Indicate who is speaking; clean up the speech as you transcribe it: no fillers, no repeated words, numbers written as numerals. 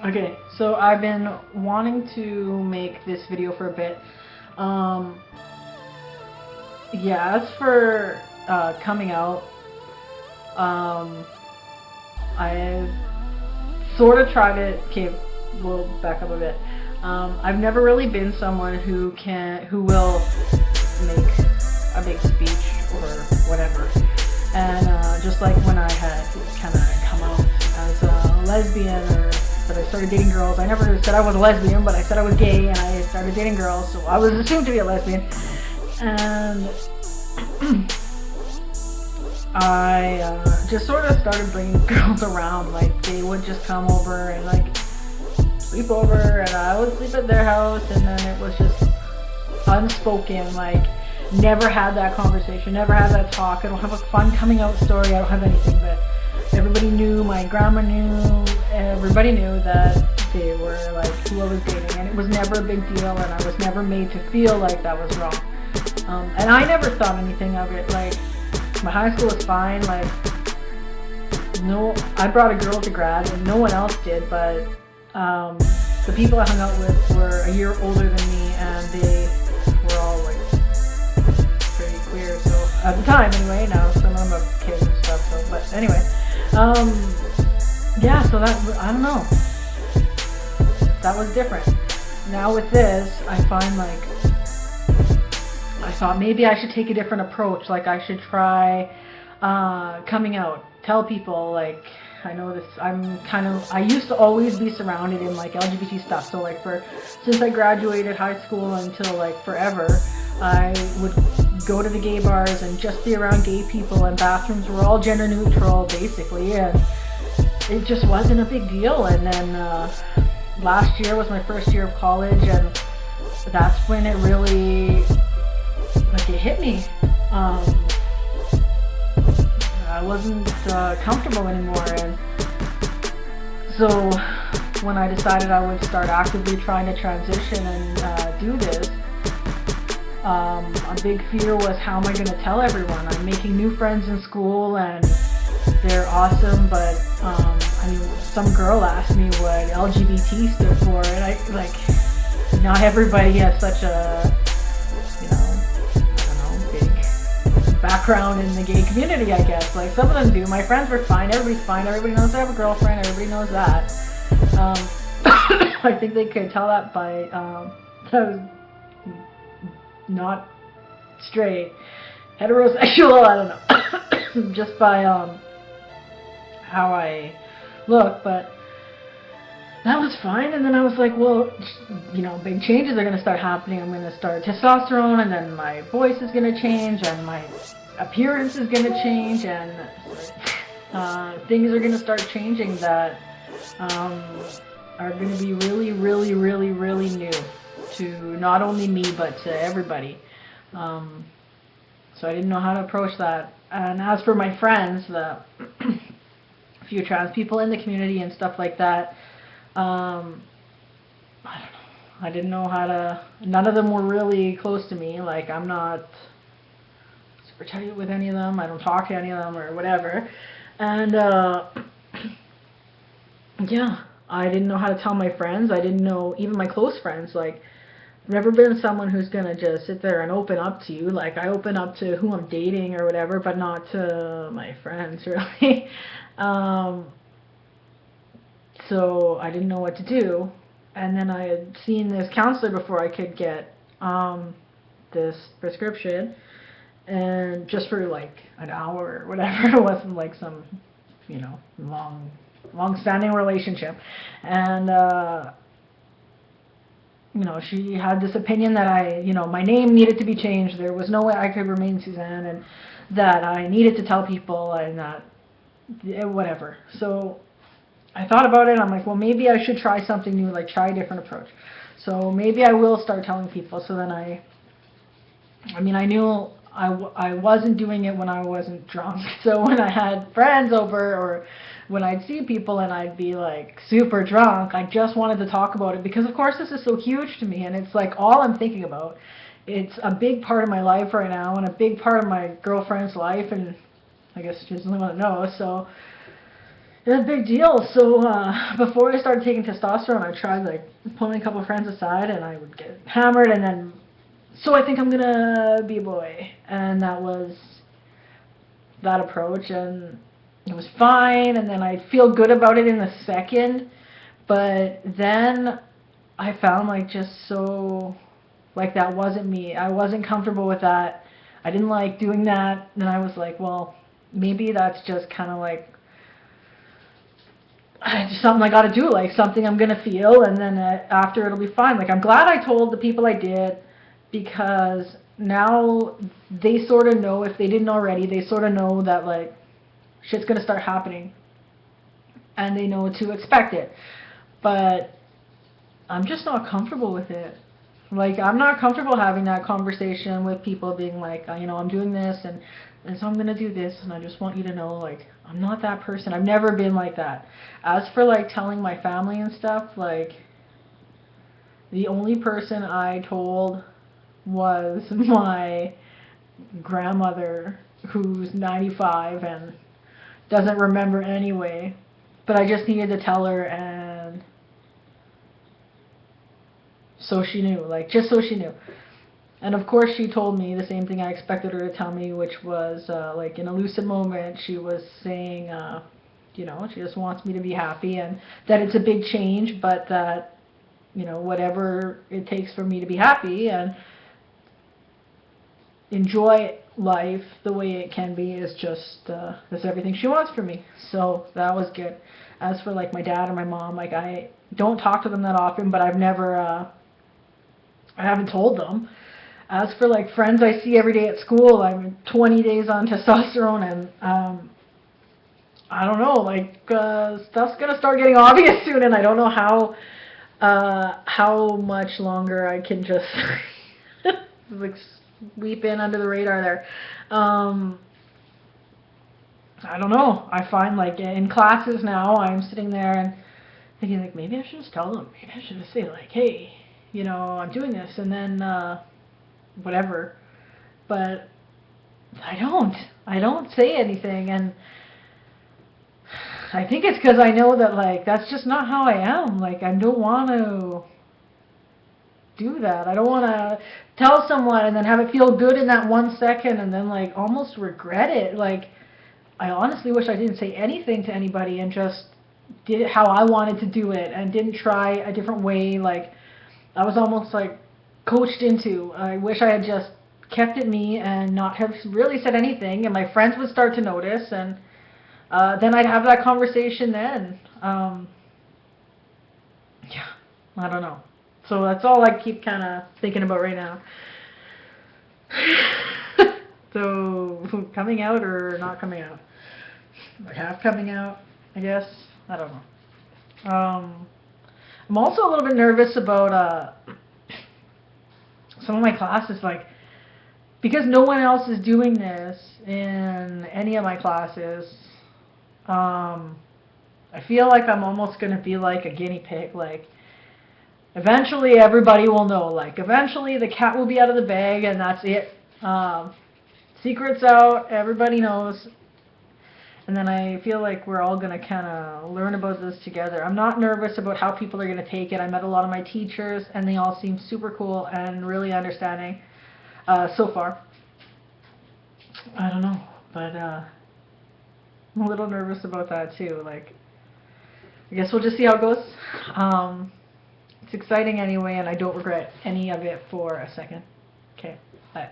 Speaker 1: Okay, so I've been wanting to make this video for a bit. Um, yeah, as for coming out, um, I've sort of tried it. Okay, we'll back up a bit. I've never really been someone who will make a big speech or whatever. And just like when I had kind of come out as a lesbian, or that I started dating girls, I never said I was a lesbian, but I said I was gay and I started dating girls, so I was assumed to be a lesbian. And I just sort of started bringing girls around. Like, they would just come over and like sleep over, and I would sleep at their house, and then it was just unspoken, like never had that conversation, never had that talk. I don't have a fun coming out story, I don't have anything, but everybody knew, my grandma knew, everybody knew that they were like who I was dating, and it was never a big deal, and I was never made to feel like that was wrong. And I never thought anything of it. Like, my high school was fine, like, no, I brought a girl to grad and no one else did, but the people I hung out with were a year older than me, and they were all like pretty queer. So at the time, anyway. Now some of them have kids and stuff. So, but anyway, yeah. So that, I don't know. That was different. Now with this, I find like I thought maybe I should take a different approach. Like, I should try coming out, tell people, like, I know this, I used to always be surrounded in like LGBT stuff. So like since I graduated high school until like forever, I would go to the gay bars and just be around gay people, and bathrooms were all gender neutral basically, and it just wasn't a big deal. And then last year was my first year of college, and that's when it really, like, it hit me. I wasn't comfortable anymore, and so when I decided I would start actively trying to transition and do this, a big fear was, how am I going to tell everyone? I'm making new friends in school and they're awesome, but I mean, some girl asked me what LGBT stood for, and I, like, not everybody has such a, background in the gay community, I guess. Like, some of them do. My friends were fine, everybody's fine, everybody knows I have a girlfriend, everybody knows that. I think they could tell that by that I was not straight, heterosexual, I don't know, just by how I look. But that was fine. And then I was like, well, big changes are going to start happening. I'm going to start testosterone, and then my voice is going to change, and my appearance is going to change, and things are going to start changing that are going to be really, really, really, really new to not only me, but to everybody. So I didn't know how to approach that. And as for my friends, the few trans people in the community and stuff like that, I don't know. I didn't know how to. None of them were really close to me. Like, I'm not super tight with any of them. I don't talk to any of them or whatever. And yeah, I didn't know how to tell my friends. I didn't know, even my close friends. Like, I've never been someone who's gonna just sit there and open up to you. Like, I open up to who I'm dating or whatever, but not to my friends, really. So I didn't know what to do. And then I had seen this counselor before I could get this prescription, and just for like an hour or whatever. It wasn't like some, long-standing relationship. And she had this opinion that my name needed to be changed. There was no way I could remain Suzanne, and that I needed to tell people, and that whatever. So I thought about it. I'm like, well, maybe I should try something new, like try a different approach. So maybe I will start telling people. So then I knew I wasn't doing it when I wasn't drunk. So when I had friends over, or when I'd see people and I'd be like super drunk, I just wanted to talk about it, because of course this is so huge to me, and it's like all I'm thinking about. It's a big part of my life right now, and a big part of my girlfriend's life, and I guess she doesn't want to know. So a big deal. So before I started taking testosterone, I tried like pulling a couple friends aside, and I would get hammered, and then so I think I'm gonna be a boy, and that was that approach, and it was fine, and then I'd feel good about it in a second, but then I found like just so like that wasn't me. I wasn't comfortable with that. I didn't like doing that, and I was like, well, maybe that's just kind of like something I got to do, like something I'm going to feel, and then after it'll be fine. Like, I'm glad I told the people I did, because now they sort of know, if they didn't already, they sort of know that, like, shit's going to start happening, and they know to expect it. But I'm just not comfortable with it. Like, I'm not comfortable having that conversation with people being like, you know, I'm doing this, and so I'm going to do this, and I just want you to know, like, I'm not that person. I've never been like that. As for, like, telling my family and stuff, like, the only person I told was my grandmother, who's 95 and doesn't remember anyway. But I just needed to tell her, and so she knew, like, just so she knew. And of course she told me the same thing I expected her to tell me, which was, like, in a lucid moment, she was saying, you know, she just wants me to be happy, and that it's a big change, but that, you know, whatever it takes for me to be happy and enjoy life the way it can be is just, that's everything she wants from me. So that was good. As for, like, my dad or my mom, like, I don't talk to them that often, but I've never, I haven't told them. As for, like, friends I see every day at school, I'm 20 days on testosterone, and I don't know, like, stuff's gonna start getting obvious soon, and I don't know how much longer I can just like sweep in under the radar there. I don't know. I find, like, in classes now, I'm sitting there and thinking, like, maybe I should just tell them. Maybe I should just say, like, hey, you know, I'm doing this, and then whatever. But I don't say anything, and I think it's because I know that, like, that's just not how I am. Like, I don't want to do that. I don't want to tell someone and then have it feel good in that 1 second and then, like, almost regret it. Like, I honestly wish I didn't say anything to anybody and just did it how I wanted to do it and didn't try a different way. Like, I was almost, like, coached into. I wish I had just kept it me and not have really said anything, and my friends would start to notice, and then I'd have that conversation then. Yeah, I don't know. So that's all I keep kind of thinking about right now. So, coming out or not coming out? Like, half coming out, I guess. I don't know. I'm also a little bit nervous about some of my classes, like, because no one else is doing this in any of my classes. I feel like I'm almost going to be like a guinea pig. Like, eventually everybody will know. Like, eventually the cat will be out of the bag, and that's it. Secret's out, everybody knows. And then I feel like we're all going to kind of learn about this together. I'm not nervous about how people are going to take it. I met a lot of my teachers, and they all seem super cool and really understanding so far. I don't know, but I'm a little nervous about that too. Like, I guess we'll just see how it goes. It's exciting anyway, and I don't regret any of it for a second. Okay, bye.